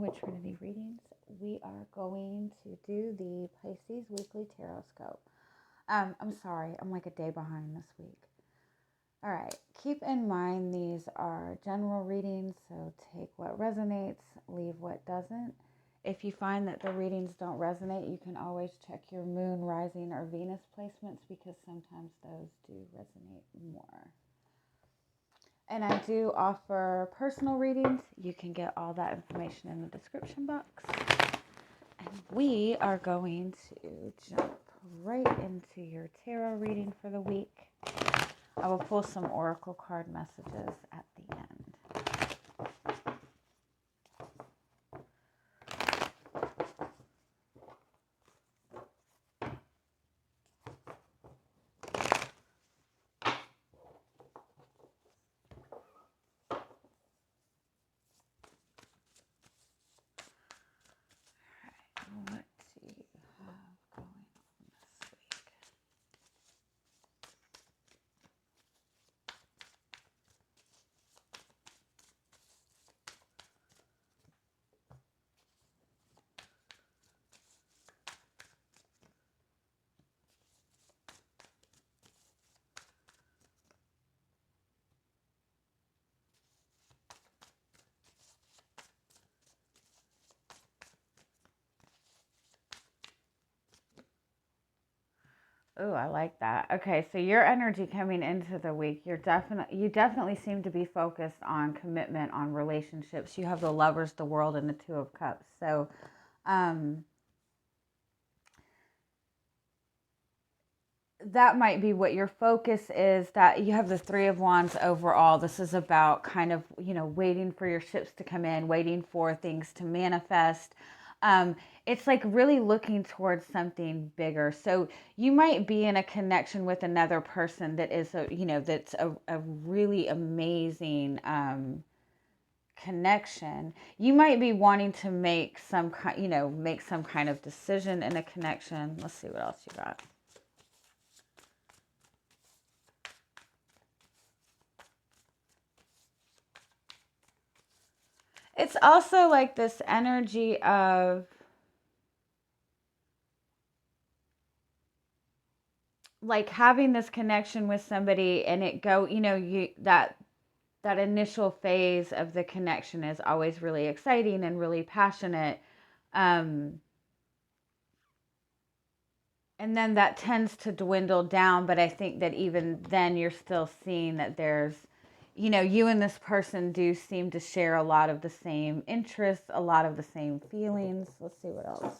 with Trinity Readings. We are going to do the Pisces Weekly Tarotscope. I'm sorry, I'm like a day behind this week. All right, keep in mind these are general readings, so take what resonates, leave what doesn't. If you find that the readings don't resonate, you can always check your moon, rising, or Venus placements because sometimes those do resonate more. And I do offer personal readings. You can get all that information in the description box. And we are going to jump right into your tarot reading for the week. I will pull some oracle card messages at the end. What do you have going on this week? Oh, I like that. Okay, so your energy coming into the week, you definitely seem to be focused on commitment, on relationships. You have the Lovers, the World, and the Two of Cups. So, that might be what your focus is, that you have the Three of Wands overall. This is about kind of, waiting for your ships to come in, waiting for things to manifest. It's like really looking towards something bigger. So you might be in a connection with another person that is, that's a really amazing connection. You might be wanting to make some kind of decision in a connection. Let's see what else you got. It's also like this energy of like having this connection with somebody and it go, that initial phase of the connection is always really exciting and really passionate. And then that tends to dwindle down. But I think that even then you're still seeing that there's, you and this person do seem to share a lot of the same interests, a lot of the same feelings. Let's see what else.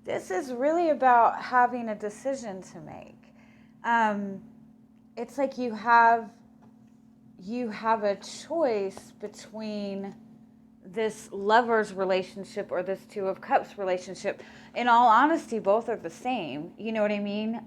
This is really about having a decision to make. It's like you have a choice between this lover's relationship or this Two of Cups relationship. In all honesty, both are the same. You know what I mean?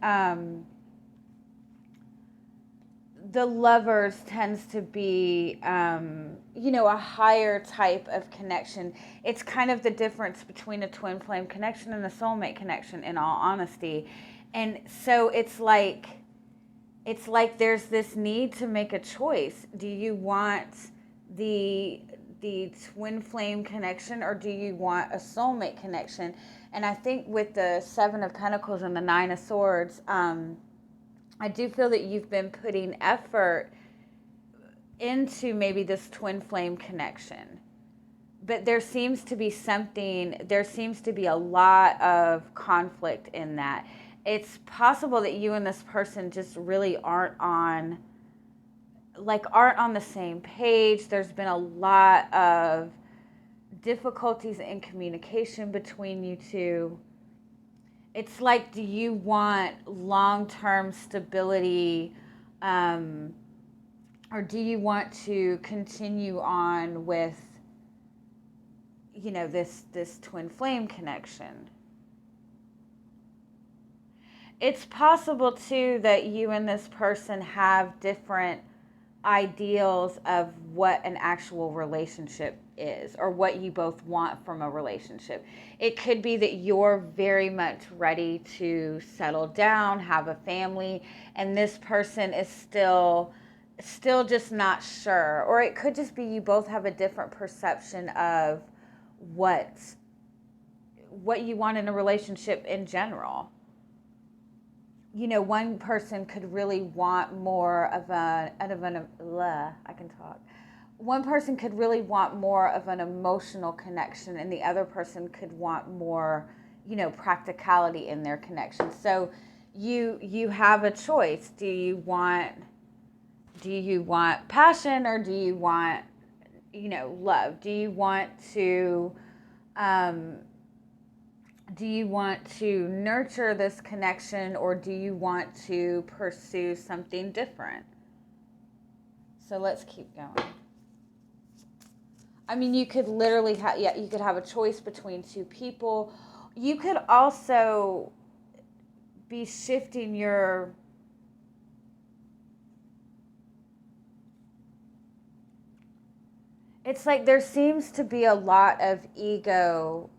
The lovers tends to be, a higher type of connection. It's kind of the difference between a twin flame connection and a soulmate connection, in all honesty. And so it's like there's this need to make a choice. Do you want the twin flame connection, or do you want a soulmate connection? And I think with the Seven of Pentacles and the Nine of Swords, I do feel that you've been putting effort into maybe this twin flame connection. But there seems to be a lot of conflict in that. It's possible that you and this person just really aren't on the same page. There's been a lot of difficulties in communication between you two. It's like, do you want long-term stability, or do you want to continue on with, this twin flame connection? It's possible too that you and this person have different ideals of what an actual relationship is, or what you both want from a relationship. It could be that you're very much ready to settle down, have a family, and this person is still just not sure. Or it could just be you both have a different perception of what you want in a relationship in general. One person could really want more of one person could really want more of an emotional connection, and the other person could want more, practicality in their connection. So you have a choice. Do you want passion, or do you want, love? Do you want to nurture this connection, or do you want to pursue something different? So let's keep going. I mean, you could literally you could have a choice between two people. You could also be shifting your it's like there seems to be a lot of ego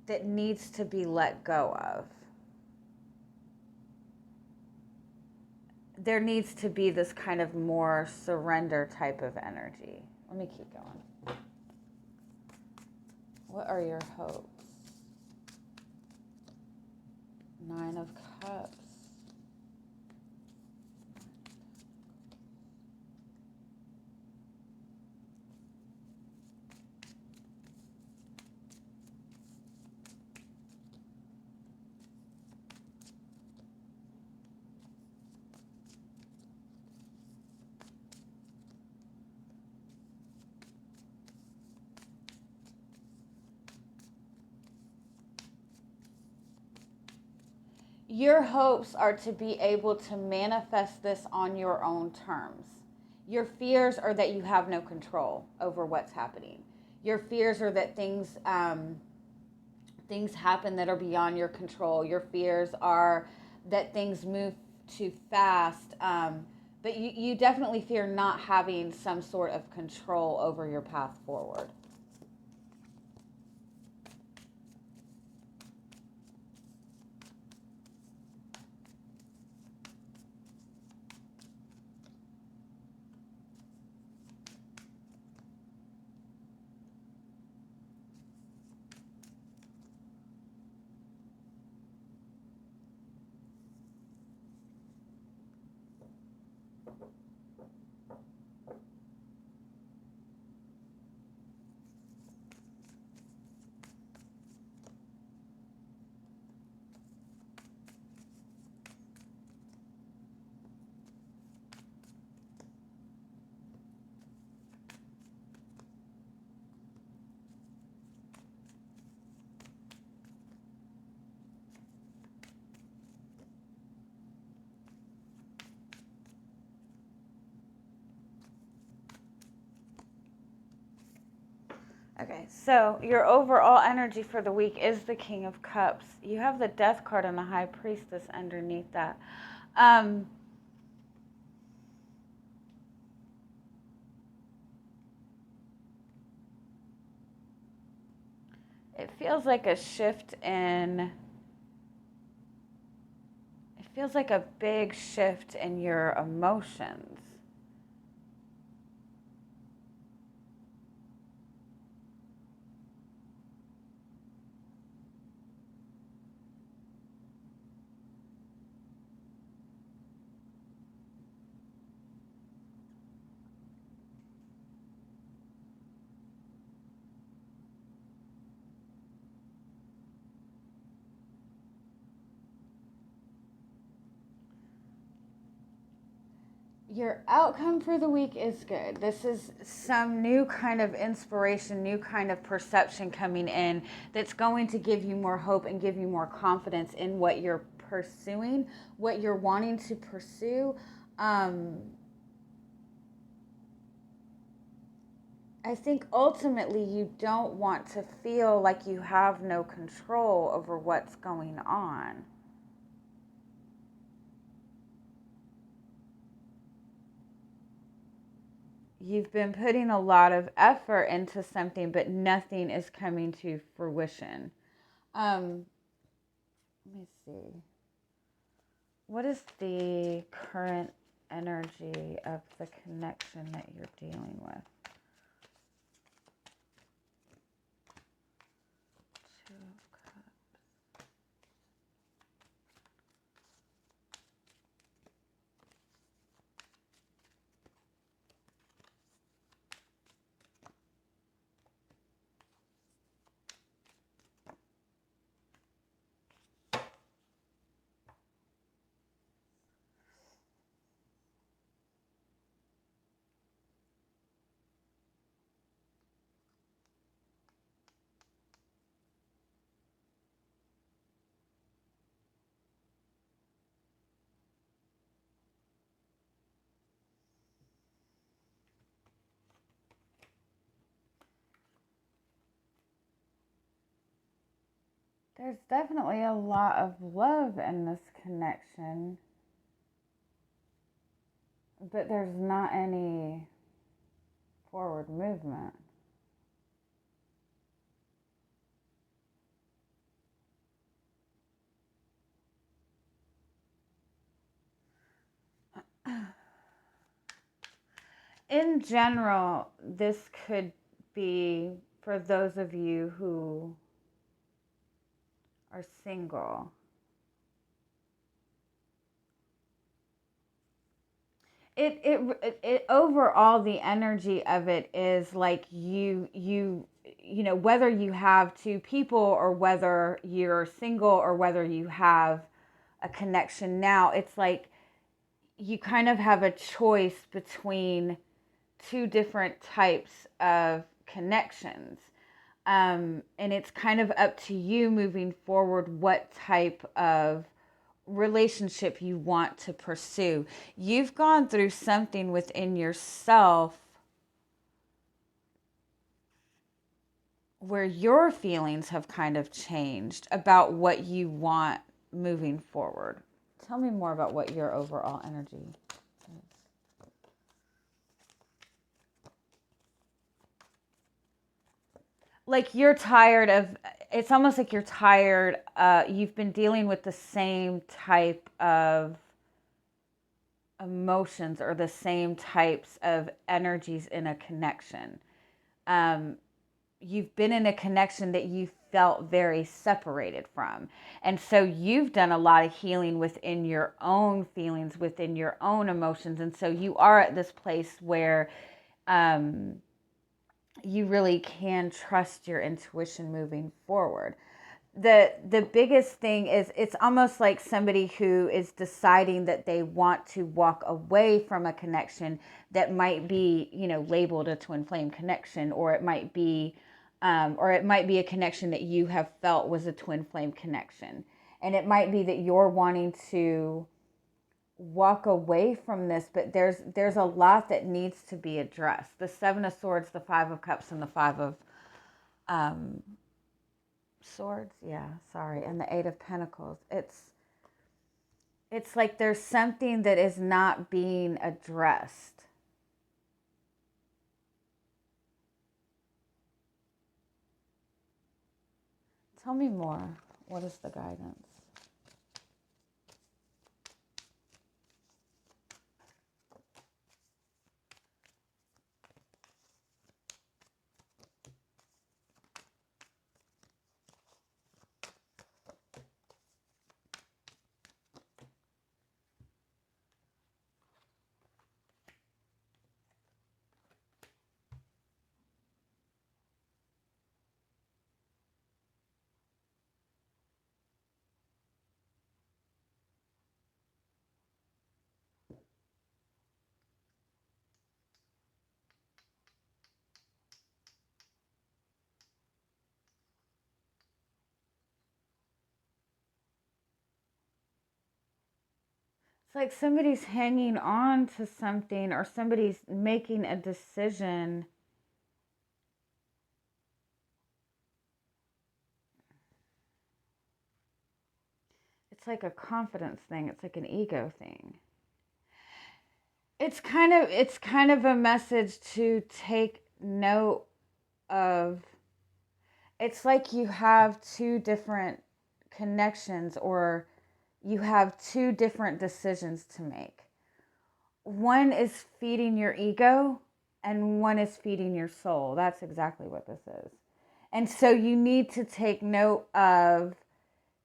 that needs to be let go of. There needs to be this kind of more surrender type of energy. Let me keep going. What are your hopes? Nine of Cups. Your hopes are to be able to manifest this on your own terms. Your fears are that you have no control over what's happening. Your fears are that things happen that are beyond your control. Your fears are that things move too fast. But you definitely fear not having some sort of control over your path forward. Okay, so your overall energy for the week is the King of Cups. You have the Death card and the High Priestess underneath that. It feels like a shift in... It feels like a big shift in your emotions. Your outcome for the week is good. This is some new kind of inspiration, new kind of perception coming in that's going to give you more hope and give you more confidence in what you're pursuing, what you're wanting to pursue. I think ultimately you don't want to feel like you have no control over what's going on. You've been putting a lot of effort into something, but nothing is coming to fruition. Let me see. What is the current energy of the connection that you're dealing with? Two of Cups. There's definitely a lot of love in this connection, but there's not any forward movement. In general, this could be for those of you who are single. It overall, the energy of it is like you know, whether you have two people or whether you're single or whether you have a connection now, it's like you kind of have a choice between two different types of connections. And it's kind of up to you moving forward what type of relationship you want to pursue. You've gone through something within yourself where your feelings have kind of changed about what you want moving forward. Tell me more about what your overall energy is. Like you're tired of, it's almost like you're tired, you've been dealing with the same type of emotions or the same types of energies in a connection. You've been in a connection that you felt very separated from. And so you've done a lot of healing within your own feelings, within your own emotions. And so you are at this place where you really can trust your intuition moving forward. The biggest thing is it's almost like somebody who is deciding that they want to walk away from a connection that might be, you know, labeled a twin flame connection, or it might be a connection that you have felt was a twin flame connection. And it might be that you're wanting to walk away from this, but there's a lot that needs to be addressed. The Seven of Swords, the Five of Cups, and the Five of Swords, yeah, sorry, and the Eight of Pentacles. It's like there's something that is not being addressed. Tell me more. What is the guidance? It's like somebody's hanging on to something or somebody's making a decision. It's like a confidence thing. It's like an ego thing. It's kind of a message to take note of. It's like you have two different connections, or you have two different decisions to make. One is feeding your ego and one is feeding your soul. That's exactly what this is. And so you need to take note of,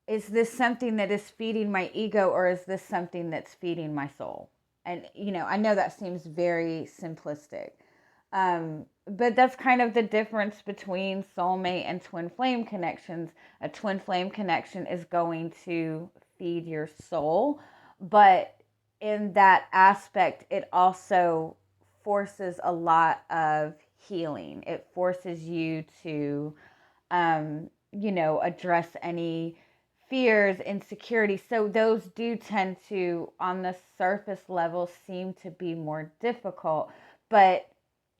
is this something that is feeding my ego, or is this something that's feeding my soul? And, I know that seems very simplistic. But that's kind of the difference between soulmate and twin flame connections. A twin flame connection is going to feed your soul, but in that aspect, it also forces a lot of healing. It forces you to, address any fears, insecurities. So those do tend to, on the surface level, seem to be more difficult, but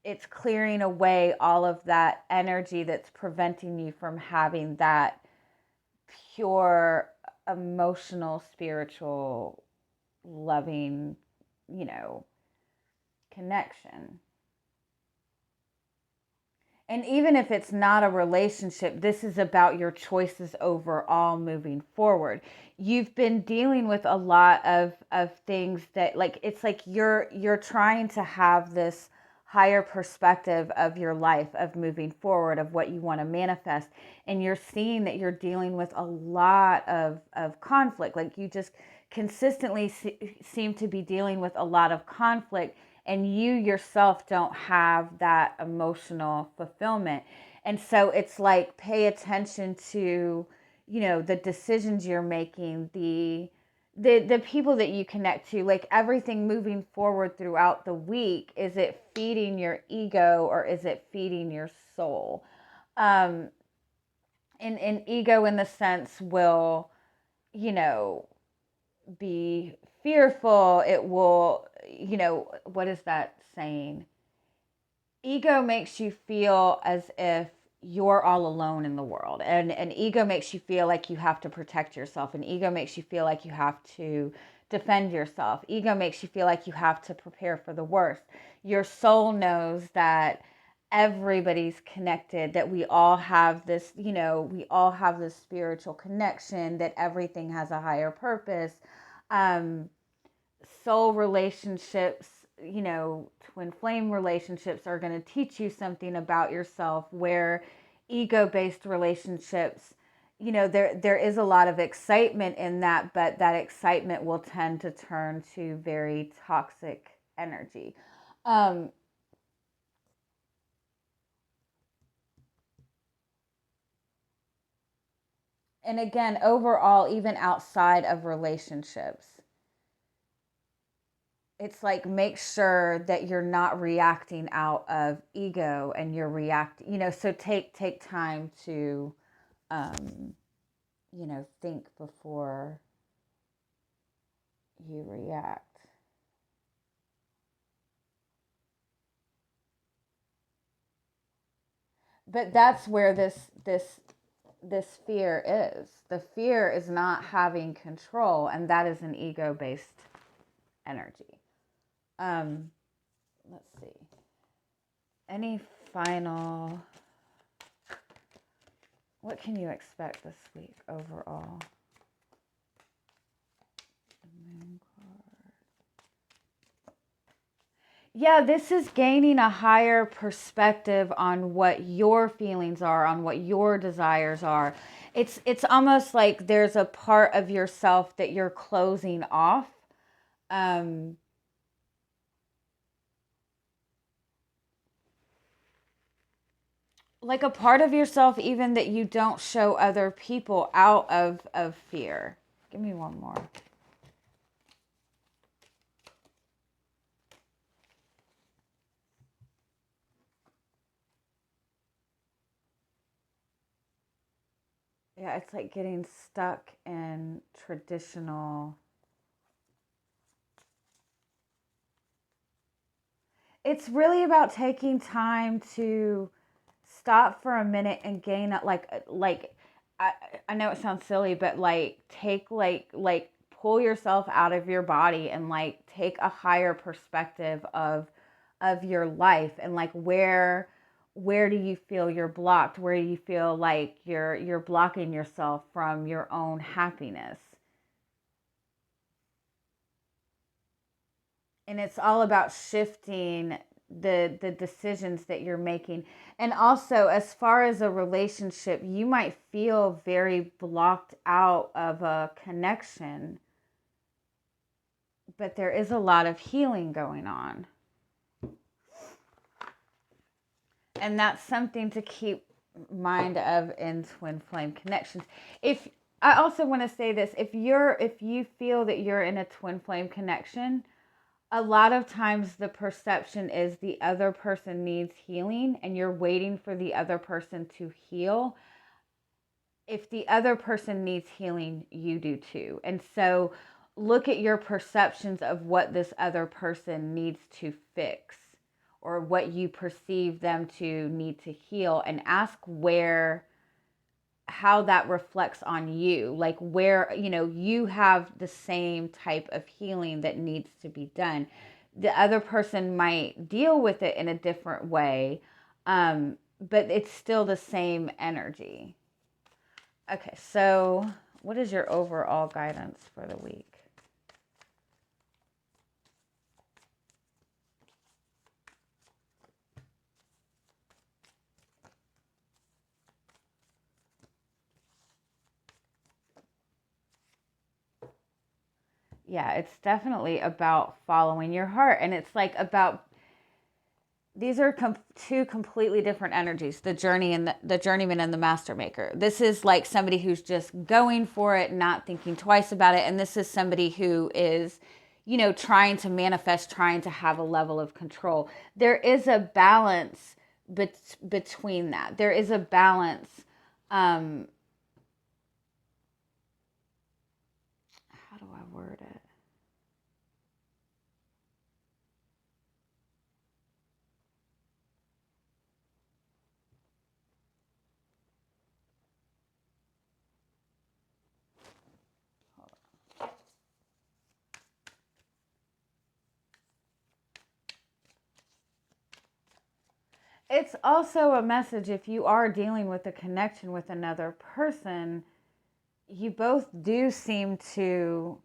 it's clearing away all of that energy that's preventing you from having that pure emotional, spiritual, loving, connection. And even if it's not a relationship, this is about your choices overall moving forward. You've been dealing with a lot of things that, like, it's like you're trying to have this higher perspective of your life, of moving forward, of what you want to manifest. And you're seeing that you're dealing with a lot of conflict. Like, you just consistently seem to be dealing with a lot of conflict, and you yourself don't have that emotional fulfillment. And so it's like, pay attention to, the decisions you're making, the people that you connect to, like everything moving forward throughout the week. Is it feeding your ego, or is it feeding your soul? And ego, in the sense, will, be fearful. It will, what is that saying? Ego makes you feel as if you're all alone in the world. And ego makes you feel like you have to protect yourself. And ego makes you feel like you have to defend yourself. Ego makes you feel like you have to prepare for the worst. Your soul knows that everybody's connected, that we all have this, we all have this spiritual connection, that everything has a higher purpose. um, Soul relationships, twin flame relationships are going to teach you something about yourself, where ego-based relationships, there is a lot of excitement in that, but that excitement will tend to turn to very toxic energy. Um, and again, overall, even outside of relationships, it's like, make sure that you're not reacting out of ego, and you're reacting, so take time to, um, think before you react. But that's where this fear is. The fear is not having control, and that is an ego based energy. um let's see, any final, what can you expect this week overall? Yeah, this is gaining a higher perspective on what your feelings are, on what your desires are. It's almost like there's a part of yourself that you're closing off. Um, like a part of yourself even that you don't show other people, out of fear. Give me one more. Yeah, it's like getting stuck in traditional it's really about taking time to stop for a minute and gain that, like I know it sounds silly, but like take like pull yourself out of your body and like take a higher perspective of your life, and like where do you feel you're blocked? Where do you feel like you're blocking yourself from your own happiness? And it's all about shifting the decisions that you're making. And also, as far as a relationship, you might feel very blocked out of a connection, but there is a lot of healing going on. And that's something to keep mind of in twin flame connections. If I also want to say this, if you feel that you're in a twin flame connection, a lot of times the perception is the other person needs healing and you're waiting for the other person to heal. If the other person needs healing, you do too. And so look at your perceptions of what this other person needs to fix or what you perceive them to need to heal, and ask how that reflects on you. Like where, you have the same type of healing that needs to be done. The other person might deal with it in a different way, but it's still the same energy. Okay, so what is your overall guidance for the week? Yeah, it's definitely about following your heart. And it's like about, these are two completely different energies, the journey and the journeyman and the master maker. This is like somebody who's just going for it, not thinking twice about it. And this is somebody who is, trying to manifest, trying to have a level of control. There is a balance between that. There is a balance. How do I word it? It's also a message, if you are dealing with a connection with another person, you both do seem to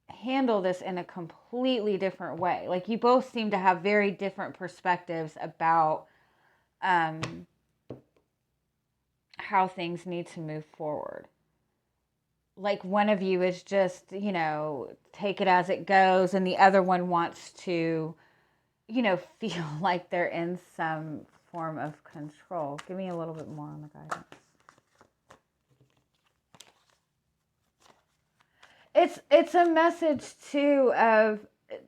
handle this in a completely different way. Like you both seem to have very different perspectives about how things need to move forward. Like one of you is just, take it as it goes, and the other one wants to, feel like they're in some form of control. Give me a little bit more on the guidance. It's a message too of,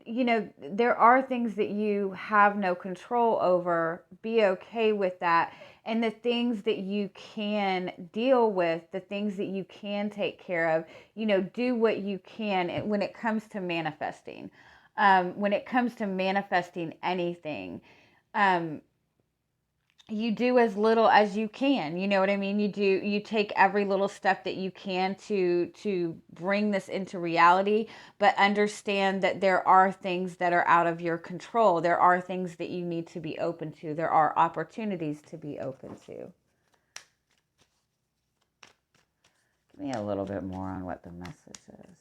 there are things that you have no control over. Be okay with that. And the things that you can deal with, the things that you can take care of, do what you can when it comes to manifesting. When it comes to manifesting anything, you do as little as you can. You know what I mean? You take every little step that you can to bring this into reality, but understand that there are things that are out of your control. There are things that you need to be open to. There are opportunities to be open to. Give me a little bit more on what the message is.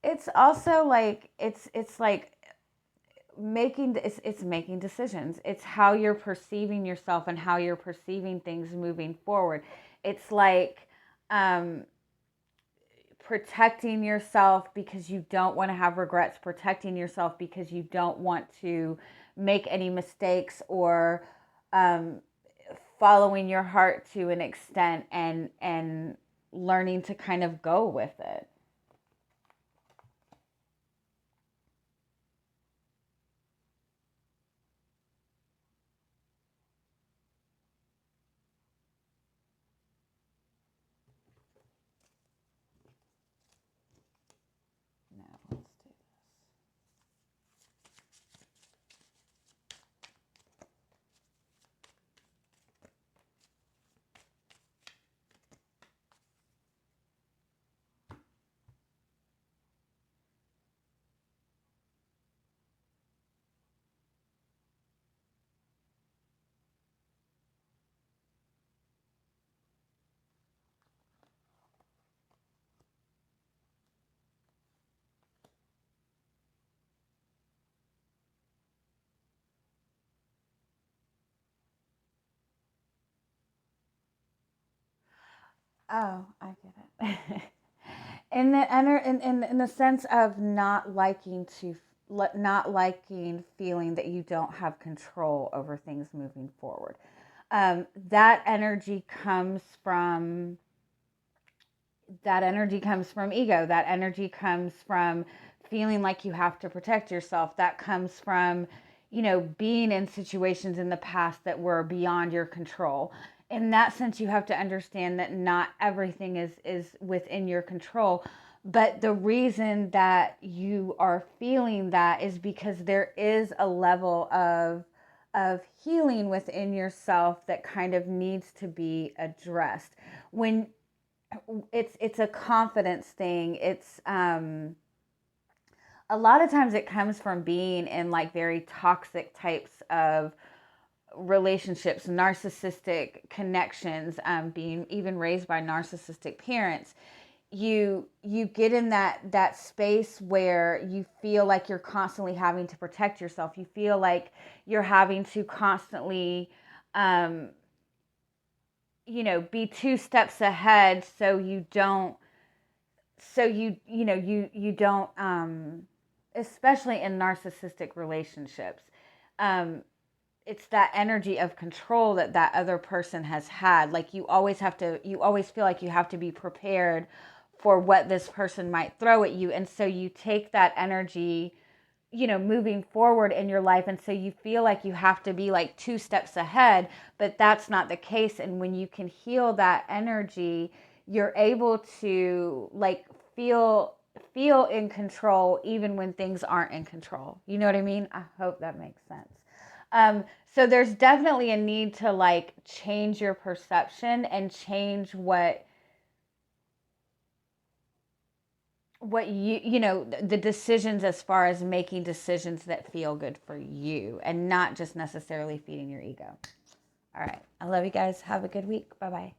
It's also like it's like making decisions. It's how you're perceiving yourself and how you're perceiving things moving forward. It's like protecting yourself because you don't want to have regrets, protecting yourself because you don't want to make any mistakes, or following your heart to an extent and learning to kind of go with it. Oh, I get it. In the sense of not liking feeling that you don't have control over things moving forward. That energy comes from ego. That energy comes from feeling like you have to protect yourself. That comes from, being in situations in the past that were beyond your control. In that sense, you have to understand that not everything is within your control. But the reason that you are feeling that is because there is a level of healing within yourself that kind of needs to be addressed. When it's a confidence thing. It's a lot of times it comes from being in like very toxic types of relationships, narcissistic connections, being even raised by narcissistic parents. You get in that space where you feel like you're constantly having to protect yourself. You feel like you're having to constantly be two steps ahead, so you don't you don't especially in narcissistic relationships. It's that energy of control that other person has had. Like you always feel like you have to be prepared for what this person might throw at you. And so you take that energy, moving forward in your life. And so you feel like you have to be like two steps ahead, but that's not the case. And when you can heal that energy, you're able to like feel in control even when things aren't in control. You know what I mean? I hope that makes sense. So there's definitely a need to like change your perception and change what the decisions, as far as making decisions that feel good for you and not just necessarily feeding your ego. All right. I love you guys. Have a good week. Bye-bye.